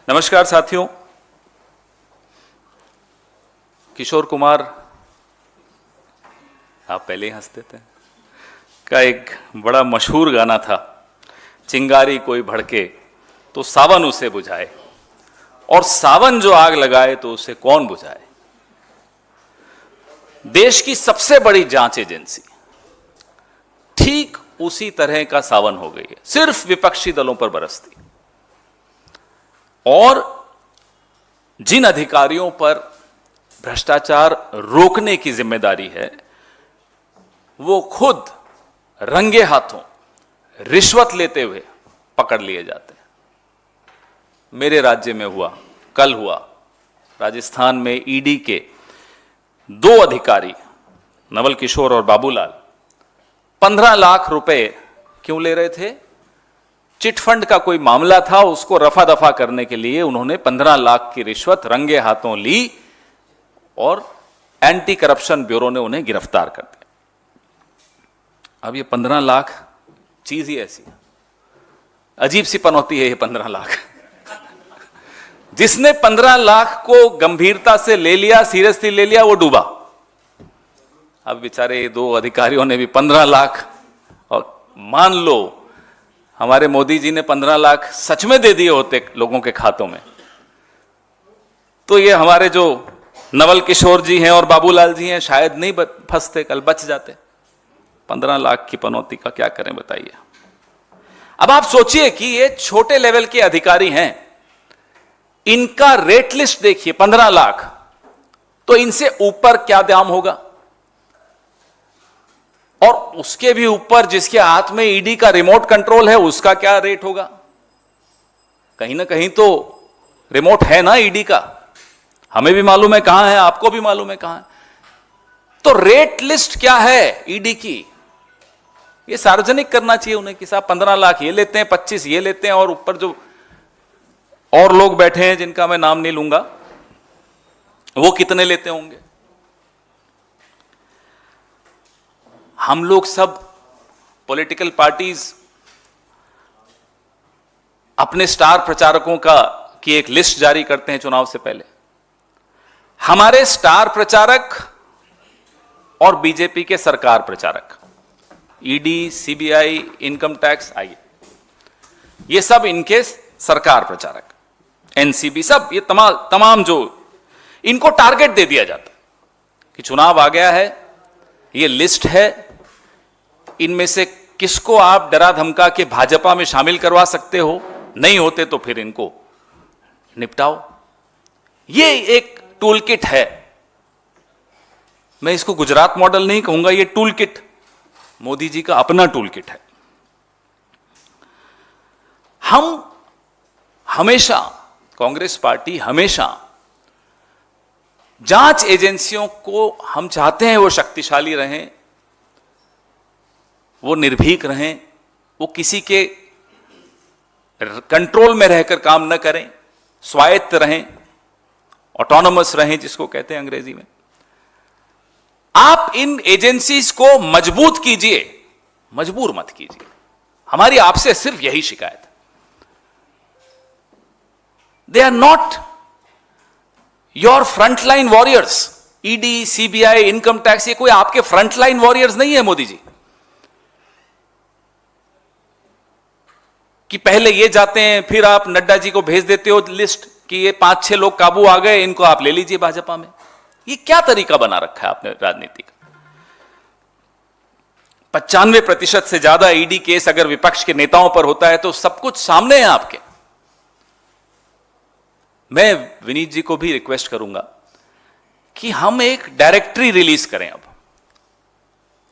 नमस्कार साथियों। किशोर कुमार, आप पहले ही हंसते थे, का एक बड़ा मशहूर गाना था, चिंगारी कोई भड़के तो सावन उसे बुझाए, और सावन जो आग लगाए तो उसे कौन बुझाए। देश की सबसे बड़ी जांच एजेंसी ठीक उसी तरह का सावन हो गई है, सिर्फ विपक्षी दलों पर बरसती। और जिन अधिकारियों पर भ्रष्टाचार रोकने की जिम्मेदारी है, वो खुद रंगे हाथों रिश्वत लेते हुए पकड़ लिए जाते हैं। मेरे राज्य में हुआ, कल हुआ, राजस्थान में ईडी के 2 अधिकारी नवल किशोर और बाबूलाल 15 लाख रुपए क्यों ले रहे थे? चिटफंड का कोई मामला था, उसको रफा दफा करने के लिए उन्होंने 15 लाख की रिश्वत रंगे हाथों ली और एंटी करप्शन ब्यूरो ने उन्हें गिरफ्तार कर दिया। अब ये 15 लाख चीज ही ऐसी है, अजीब सी पनौती है ये 15 लाख। जिसने 15 लाख को गंभीरता से ले लिया, सीरियसली ले लिया, वो डूबा। अब बेचारे 2 अधिकारियों ने भी 15 लाख, और मान लो हमारे मोदी जी ने 15 लाख सच में दे दिए होते लोगों के खातों में, तो ये हमारे जो नवल किशोर जी हैं और बाबूलाल जी हैं शायद नहीं फंसते, कल बच जाते। 15 लाख की पनौती का क्या करें बताइए। अब आप सोचिए कि ये छोटे लेवल के अधिकारी हैं, इनका रेट लिस्ट देखिए 15 लाख, तो इनसे ऊपर क्या दाम होगा, और उसके भी ऊपर जिसके हाथ में ईडी का रिमोट कंट्रोल है उसका क्या रेट होगा। कहीं ना कहीं तो रिमोट है ना ईडी का, हमें भी मालूम है कहां है, आपको भी मालूम है कहां है। तो रेट लिस्ट क्या है ईडी की, ये सार्वजनिक करना चाहिए उन्हें कि साहब 15 लाख ये लेते हैं, 25 ये लेते हैं, और ऊपर जो और लोग बैठे हैं जिनका मैं नाम नहीं लूंगा, वो कितने लेते होंगे। हम लोग सब पॉलिटिकल पार्टीज अपने स्टार प्रचारकों की एक लिस्ट जारी करते हैं चुनाव से पहले। हमारे स्टार प्रचारक और बीजेपी के सरकार प्रचारक, ईडी, सीबीआई, इनकम टैक्स, आइए, ये सब इनके सरकार प्रचारक, एनसीबी, सब ये तमाम जो इनको टारगेट दे दिया जाता है कि चुनाव आ गया है, ये लिस्ट है, इनमें से किसको आप डरा धमका के भाजपा में शामिल करवा सकते हो, नहीं होते तो फिर इनको निपटाओ। ये एक टूल किट है, मैं इसको गुजरात मॉडल नहीं कहूंगा, ये टूल किट मोदी जी का अपना टूल किट है। हम हमेशा, कांग्रेस पार्टी हमेशा जांच एजेंसियों को हम चाहते हैं वो शक्तिशाली रहें, वो निर्भीक रहें, वो किसी के कंट्रोल में रहकर काम न करें, स्वायत्त रहें, ऑटोनोमस रहें जिसको कहते हैं अंग्रेजी में। आप इन एजेंसीज को मजबूत कीजिए, मजबूर मत कीजिए। हमारी आपसे सिर्फ यही शिकायत है। They are not your frontline warriors. ED, CBI, income tax, ये कोई आपके फ्रंटलाइन वॉरियर्स नहीं है मोदी जी, कि पहले ये जाते हैं फिर आप नड्डा जी को भेज देते हो लिस्ट कि ये 5-6 लोग काबू आ गए, इनको आप ले लीजिए भाजपा में। ये क्या तरीका बना रखा है आपने राजनीति का। 95% से ज्यादा ईडी केस अगर विपक्ष के नेताओं पर होता है तो सब कुछ सामने है आपके। मैं विनीत जी को भी रिक्वेस्ट करूंगा कि हम एक डायरेक्टरी रिलीज करें, अब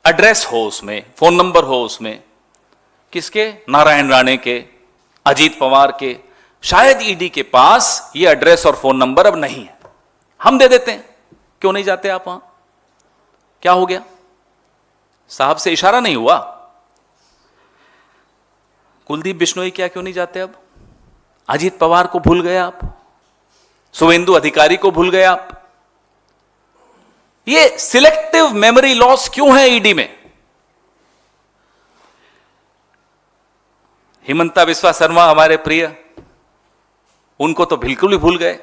एड्रेस हो उसमें, फोन नंबर हो उसमें, किसके? नारायण राणे के, अजीत पवार के। शायद ईडी के पास ये एड्रेस और फोन नंबर अब नहीं है, हम दे देते हैं। क्यों नहीं जाते आप वहां? क्या हो गया? साहब से इशारा नहीं हुआ? कुलदीप बिश्नोई क्या क्यों नहीं जाते अब? अजीत पवार को भूल गए आप? शुभेंदु अधिकारी को भूल गए आप? ये सिलेक्टिव मेमोरी लॉस क्यों है ईडी में? हिमंता बिस्वा शर्मा हमारे प्रिय, उनको तो बिल्कुल ही भूल गए,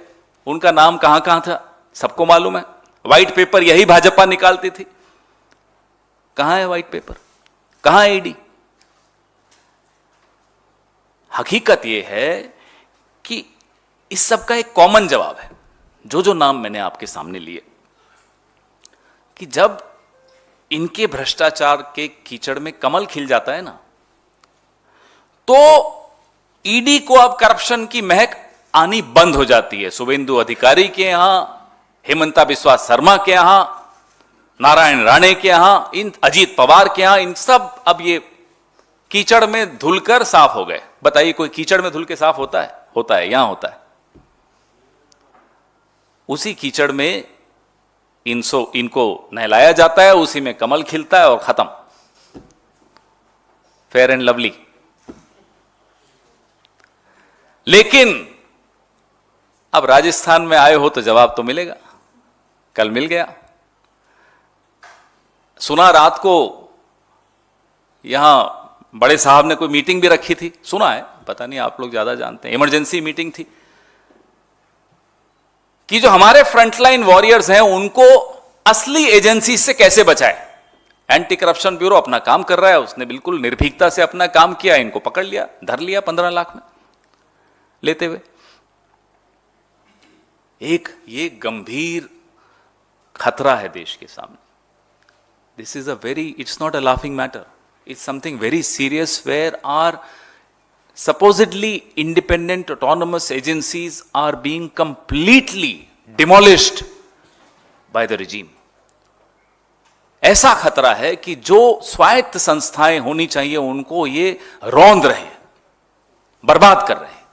उनका नाम कहां कहां था सबको मालूम है। व्हाइट पेपर यही भाजपा निकालती थी। कहां है व्हाइट पेपर, कहां है ईडी? हकीकत यह है कि इस सब का एक कॉमन जवाब है, जो नाम मैंने आपके सामने लिए, कि जब इनके भ्रष्टाचार के कीचड़ में कमल खिल जाता है ना, तो ईडी को अब करप्शन की महक आनी बंद हो जाती है। शुभेंदु अधिकारी के यहां, हेमंता बिस्वा शर्मा के यहां, नारायण राणे के यहां, इन अजीत पवार के यहां, इन सब अब ये कीचड़ में धुलकर साफ हो गए। बताइए, कोई कीचड़ में धुल के साफ होता है? होता है, यहां होता है। उसी कीचड़ में इनको नहलाया जाता है, उसी में कमल खिलता है और खत्म, फेयर एंड लवली। लेकिन अब राजस्थान में आए हो तो जवाब तो मिलेगा। कल मिल गया। सुना रात को यहां बड़े साहब ने कोई मीटिंग भी रखी थी, सुना है, पता नहीं, आप लोग ज्यादा जानते हैं। इमरजेंसी मीटिंग थी कि जो हमारे फ्रंटलाइन वॉरियर्स हैं उनको असली एजेंसी से कैसे बचाए। एंटी करप्शन ब्यूरो अपना काम कर रहा है, उसने बिल्कुल निर्भीकता से अपना काम किया, इनको पकड़ लिया, धर लिया 15 लाख में लेते हुए। एक ये गंभीर खतरा है देश के सामने। This is it's not a laughing matter, it's something very serious, where are supposedly independent autonomous agencies are being completely demolished by the regime. ऐसा खतरा है कि जो स्वायत्त संस्थाएं होनी चाहिए उनको ये रौंद रहे हैं, बर्बाद कर रहे हैं।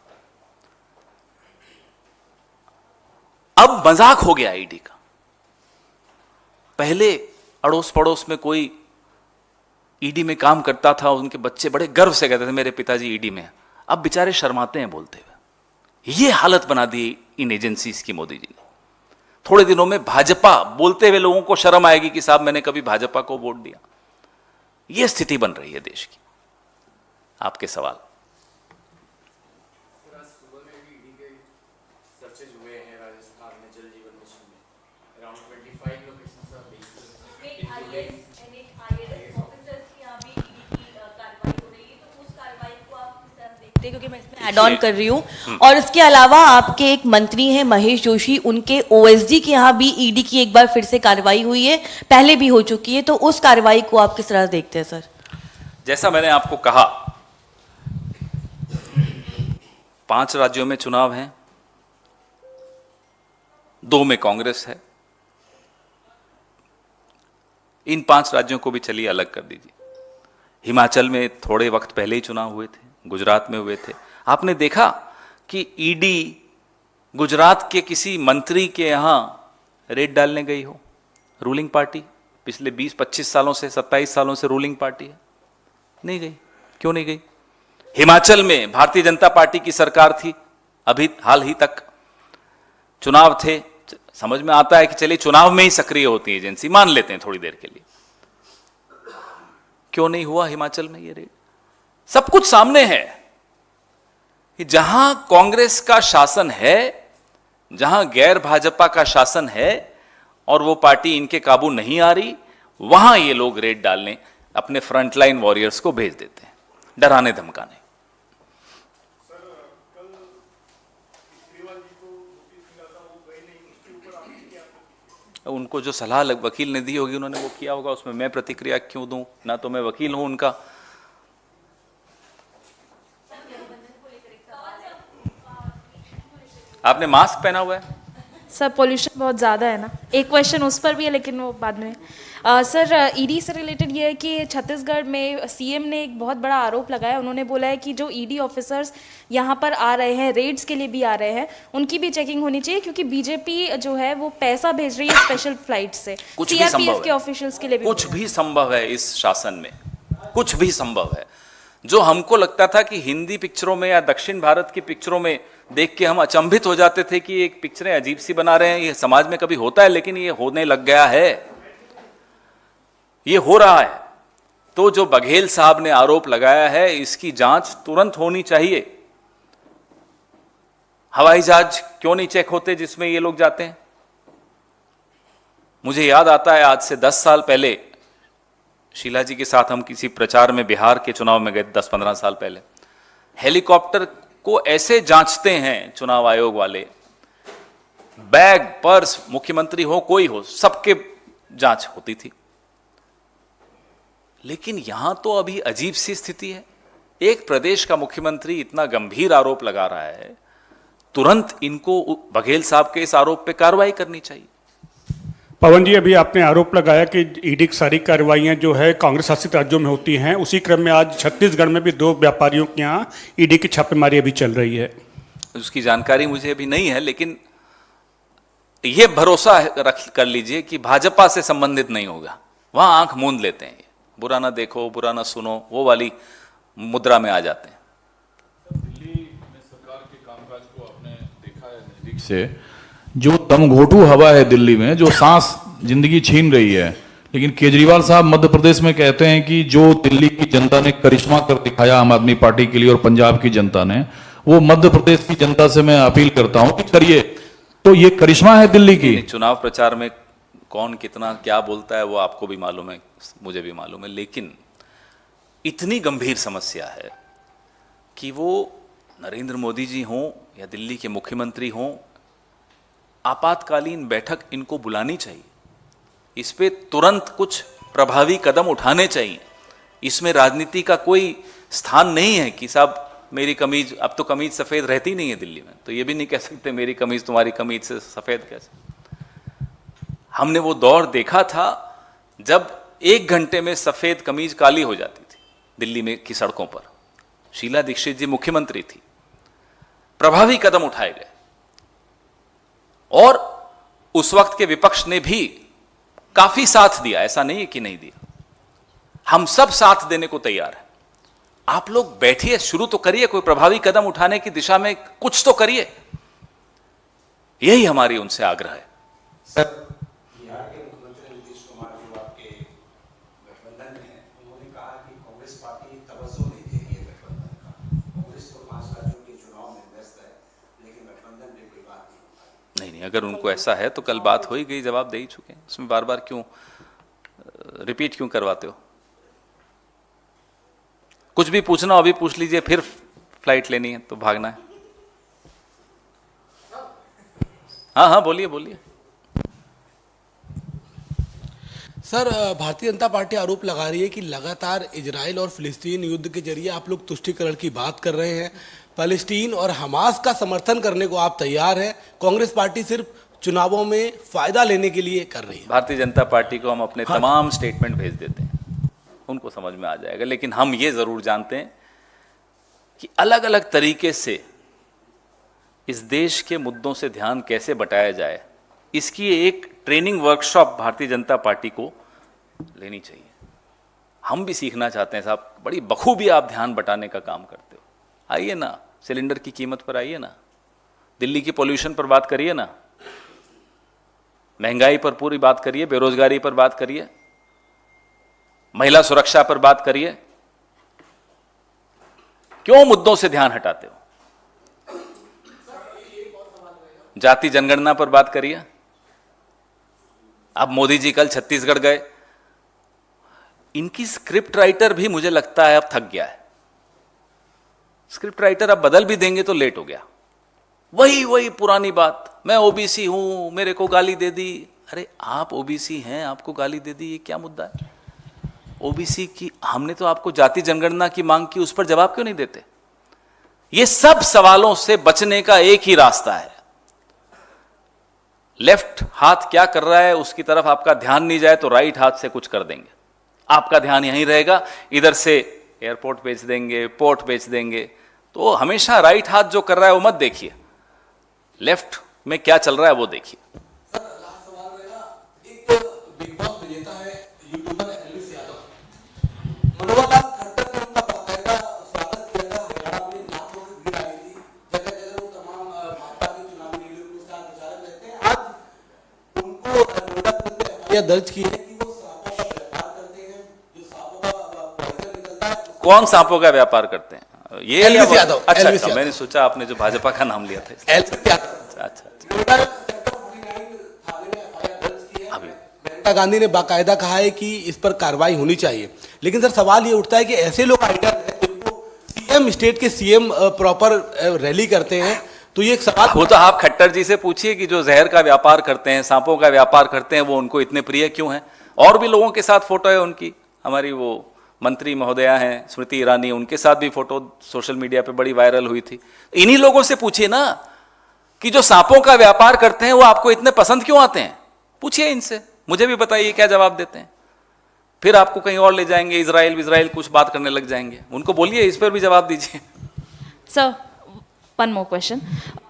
अब मजाक हो गया ईडी का। पहले अड़ोस पड़ोस में कोई ईडी में काम करता था, उनके बच्चे बड़े गर्व से कहते थे मेरे पिताजी ईडी में। अब बेचारे शर्माते हैं बोलते हुए। ये हालत बना दी इन एजेंसीज की मोदी जी ने। थोड़े दिनों में भाजपा बोलते हुए लोगों को शर्म आएगी कि साहब मैंने कभी भाजपा को वोट दिया। ये स्थिति बन रही है देश की। आपके सवाल। क्योंकि मैं इसमें ऐड ऑन कर रही हूँ। और इसके अलावा आपके एक मंत्री हैं महेश जोशी, उनके ओएसडी के यहाँ भी ईडी की एक बार फिर से कार्रवाई हुई है, पहले भी हो चुकी है, तो उस कार्रवाई को आप किस तरह देखते हैं सर? जैसा मैंने आपको कहा, 5 राज्यों में चुनाव हैं, 2 में कांग्रेस है। इन 5 राज्यों को भी चलिए अलग कर दीजिए। हिमाचल में थोड़े वक्त पहले ही चुनाव हुए थे, गुजरात में हुए थे। आपने देखा कि ईडी गुजरात के किसी मंत्री के यहां रेड डालने गई हो? रूलिंग पार्टी पिछले 20-25 सालों से, 27 सालों से रूलिंग पार्टी है, नहीं गई। क्यों नहीं गई? हिमाचल में भारतीय जनता पार्टी की सरकार थी, अभी हाल ही तक चुनाव थे। समझ में आता है कि चलिए चुनाव में ही सक्रिय होती है एजेंसी, मान लेते हैं थोड़ी देर के लिए। क्यों नहीं हुआ हिमाचल में ये रेड? सब कुछ सामने है कि जहां कांग्रेस का शासन है, जहां गैर भाजपा का शासन है और वो पार्टी इनके काबू नहीं आ रही, वहां ये लोग रेड डालने अपने फ्रंटलाइन वॉरियर्स को भेज देते हैं, डराने धमकाने। उनको जो सलाह वकील ने दी होगी, उन्होंने वो किया होगा, उसमें मैं प्रतिक्रिया क्यों दूं? ना तो मैं वकील हूं उनका। आपने मास्क पहना हुआ है सर? पोल्यूशन बहुत ज़्यादा है ना। एक क्वेश्चन उस पर भी है, लेकिन वो बाद में। सर, ईडी से रिलेटेड ये है कि छत्तीसगढ़ में सीएम ने एक बहुत बड़ा आरोप लगाया। उन्होंने बोला है कि जो ईडी ऑफिसर्स यहाँ पर आ रहे हैं, रेड्स के लिए भी आ रहे हैं, उनकी भी चेकिंग होनी चाहिए, क्योंकि बीजेपी जो है वो पैसा भेज रही है स्पेशल फ्लाइट से सीआरपीएफ के ऑफिशियल्स के लिए भी। कुछ भी संभव है इस शासन में, कुछ भी संभव है। जो हमको लगता था कि हिंदी पिक्चरों में या दक्षिण भारत की पिक्चरों में देख के हम अचंभित हो जाते थे कि एक पिक्चरें अजीब सी बना रहे हैं, ये समाज में कभी होता है, लेकिन ये होने लग गया है, ये हो रहा है। तो जो बघेल साहब ने आरोप लगाया है, इसकी जांच तुरंत होनी चाहिए। हवाई जहाज क्यों नहीं चेक होते जिसमें ये लोग जाते हैं? मुझे याद आता है आज से 10 साल पहले शीला जी के साथ हम किसी प्रचार में बिहार के चुनाव में गए, 10-15 साल पहले। हेलीकॉप्टर को ऐसे जांचते हैं चुनाव आयोग वाले, बैग पर्स, मुख्यमंत्री हो कोई हो, सबके जांच होती थी। लेकिन यहां तो अभी अजीब सी स्थिति है। एक प्रदेश का मुख्यमंत्री इतना गंभीर आरोप लगा रहा है, तुरंत इनको बघेल साहब के इस आरोप पे कार्रवाई करनी चाहिए। पवन जी, अभी आपने आरोप लगाया कि ईडी की सारी कार्रवाइयां जो है कांग्रेस शासित राज्यों में होती हैं। उसी क्रम में आज छत्तीसगढ़ में भी 2 व्यापारियों के यहाँ ईडी की छापेमारी अभी चल रही है। उसकी जानकारी मुझे अभी नहीं है, लेकिन यह भरोसा कर लीजिए कि भाजपा से संबंधित नहीं होगा। वहां आंख मूंद लेते हैं, बुरा ना देखो बुरा ना सुनो, वो वाली मुद्रा में आ जाते हैं। दिल्ली में सरकार के कामकाज को आपने देखा है नजदीक से। जो दमघोटू हवा है दिल्ली में, जो सांस जिंदगी छीन रही है, लेकिन केजरीवाल साहब मध्य प्रदेश में कहते हैं कि जो दिल्ली की जनता ने करिश्मा कर दिखाया आम आदमी पार्टी के लिए और पंजाब की जनता ने, वो मध्य प्रदेश की जनता से मैं अपील करता हूं कि करिए। तो ये करिश्मा है दिल्ली की। चुनाव प्रचार में कौन कितना क्या बोलता है वो आपको भी मालूम है, मुझे भी मालूम है, लेकिन इतनी गंभीर समस्या है कि वो नरेंद्र मोदी जी हों या दिल्ली के मुख्यमंत्री हों, आपातकालीन बैठक इनको बुलानी चाहिए। इस पे तुरंत कुछ प्रभावी कदम उठाने चाहिए। इसमें राजनीति का कोई स्थान नहीं है कि साहब मेरी कमीज, अब तो कमीज सफेद रहती नहीं है दिल्ली में, तो ये भी नहीं कह सकते मेरी कमीज तुम्हारी कमीज से सफेद कैसे। हमने वो दौर देखा था जब 1 घंटे में सफेद कमीज काली हो जाती थी दिल्ली में की सड़कों पर। शीला दीक्षित जी मुख्यमंत्री थी, प्रभावी कदम उठाए गए और उस वक्त के विपक्ष ने भी काफी साथ दिया, ऐसा नहीं है कि नहीं दिया। हम सब साथ देने को तैयार हैं। आप लोग बैठिए, शुरू तो करिए, कोई प्रभावी कदम उठाने की दिशा में कुछ तो करिए, यही हमारी उनसे आग्रह है। सर, बिहार के मुख्यमंत्री नीतीश कुमार जो आपके गठबंधन में हैं, उन्होंने कहा कि कांग्रेस पार्टी तवज्जो नहीं दे रही है गठबंधन का। कांग्रेस तो 5 राज्यों के चुनाव में व्यस्त है, लेकिन गठबंधन में कोई बात नहीं। नहीं, अगर उनको ऐसा है तो कल बात हो ही गई, जवाब दे ही चुके हैं। उसमें बार बार क्यों रिपीट क्यों करवाते हो? कुछ भी पूछना हो अभी पूछ लीजिए, फिर फ्लाइट लेनी है तो भागना है। हाँ हाँ, बोलिए बोलिए। सर, भारतीय जनता पार्टी आरोप लगा रही है कि लगातार इजराइल और फिलिस्तीन युद्ध के जरिए आप लोग तुष्टीकरण की बात कर रहे हैं। पैलेस्टीन और हमास का समर्थन करने को आप तैयार हैं। कांग्रेस पार्टी सिर्फ चुनावों में फायदा लेने के लिए कर रही है। भारतीय जनता पार्टी को हम अपने तमाम स्टेटमेंट भेज देते हैं, उनको समझ में आ जाएगा। लेकिन हम ये जरूर जानते हैं कि अलग अलग तरीके से इस देश के मुद्दों से ध्यान कैसे बटाया जाए, इसकी एक training workshop Bharatiya Janata party को लेनी चाहिए। हम भी सीखना चाहते हैं साहब, बड़ी बखूबी आप ध्यान बटाने का काम करते हो। आइए ना, सिलेंडर की कीमत पर आइए ना, दिल्ली की पॉल्यूशन पर बात करिए ना, महंगाई पर पूरी बात करिए, बेरोजगारी पर बात करिए, महिला सुरक्षा पर बात करिए। क्यों मुद्दों से ध्यान हटाते हो? जाति जनगणना पर बात करिए। अब मोदी जी कल छत्तीसगढ़ गए, इनकी स्क्रिप्ट राइटर भी मुझे लगता है अब थक गया है। स्क्रिप्ट राइटर अब बदल भी देंगे तो लेट हो गया, वही पुरानी बात, मैं ओबीसी हूं, मेरे को गाली दे दी। अरे आप ओबीसी हैं, आपको गाली दे दी, ये क्या मुद्दा है? ओबीसी की हमने तो आपको जाति जनगणना की मांग की, उस पर जवाब क्यों नहीं देते? ये सब सवालों से बचने का एक ही रास्ता है। लेफ्ट हाथ क्या कर रहा है उसकी तरफ आपका ध्यान नहीं जाए तो राइट हाथ से कुछ कर देंगे। आपका ध्यान यहीं रहेगा, इधर से एयरपोर्ट बेच देंगे, पोर्ट बेच देंगे। तो हमेशा राइट हाथ जो कर रहा है वो मत देखिए, लेफ्ट में क्या चल रहा है वो देखिए। सर, लास्ट सवाल रहेगा, एक बिग बॉस विजेता है यूट्यूबर एलविस यादव। मनोहर लाल खट्टर ने उनका बाकायदा स्वागत किया था। हरियाणा में लाखों की भीड़ आई थी, जगह जगह वो तमाम भाजपा के चुनावी रैलियों में स्टार प्रचारक रहते हैं। आज उनको नोएडा पुलिस ने एफआईआर दर्ज की है कि वो सांपों का व्यापार करते हैं, जो सांपों का पॉइजन निकलता है। कौन सांपों का व्यापार करते हैं? ये एलवीस यादव, अच्छा एलवीस अच्छा, यादव। मैंने सोचा आपने जो भाजपा का नाम लिया था। एलवीस अच्छा अच्छा, अभी मेनका गांधी ने बाकायदा कहा है कि इस पर कार्रवाई होनी चाहिए, लेकिन सर सवाल ये उठता है कि ऐसे लोग आइडिया जिनको सीएम, स्टेट के सीएम प्रॉपर रैली करते हैं, तो ये एक सवाल। वो तो आप खट्टर जी से पूछिए कि जो जहर का व्यापार करते हैं, सांपों का व्यापार करते हैं, वो उनको इतने प्रिय क्यों हैं। और भी लोगों के साथ फोटो है उनकी, हमारी वो मंत्री महोदया हैं स्मृति ईरानी, उनके साथ भी फोटो सोशल मीडिया पे बड़ी वायरल हुई थी। इन्हीं लोगों से पूछिए ना कि जो सांपों का व्यापार करते हैं वो आपको इतने पसंद क्यों आते हैं, पूछिए इनसे, मुझे भी बताइए क्या जवाब देते हैं। फिर आपको कहीं और ले जाएंगे, इजराइल कुछ बात करने लग जाएंगे, उनको बोलिए इस पर भी जवाब दीजिए। Sir, one more question.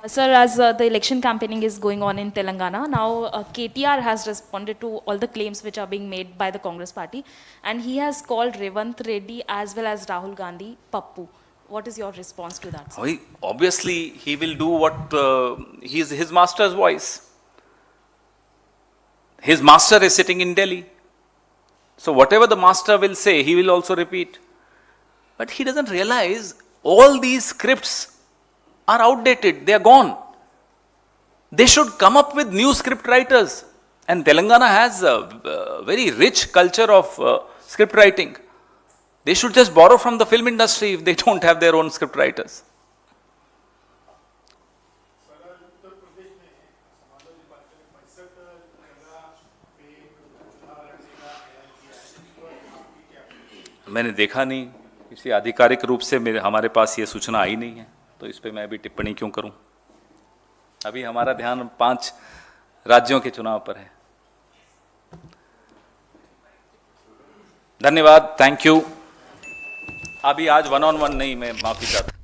Sir, as the election campaigning is going on in Telangana, now KTR has responded to all the claims which are being made by the Congress party, and he has called Revant Reddy as well as Rahul Gandhi Pappu. What is your response to that, sir? Obviously, he will do what his master's voice. His master is sitting in Delhi. So whatever the master will say, he will also repeat. But he doesn't realize all these scripts are outdated. They are gone. They should come up with new script writers. And Telangana has a very rich culture of script writing. They should just borrow from the film industry if they don't have their own script writers. मैंने देखा नहीं, किसी आधिकारिक रूप से हमारे पास ये सूचना आई नहीं है, तो इस पे मैं अभी टिप्पणी क्यों करूं। अभी हमारा ध्यान 5 राज्यों के चुनाव पर है। धन्यवाद, थैंक यू। अभी आज 1-on-1 नहीं, मैं माफी चाहता हूं।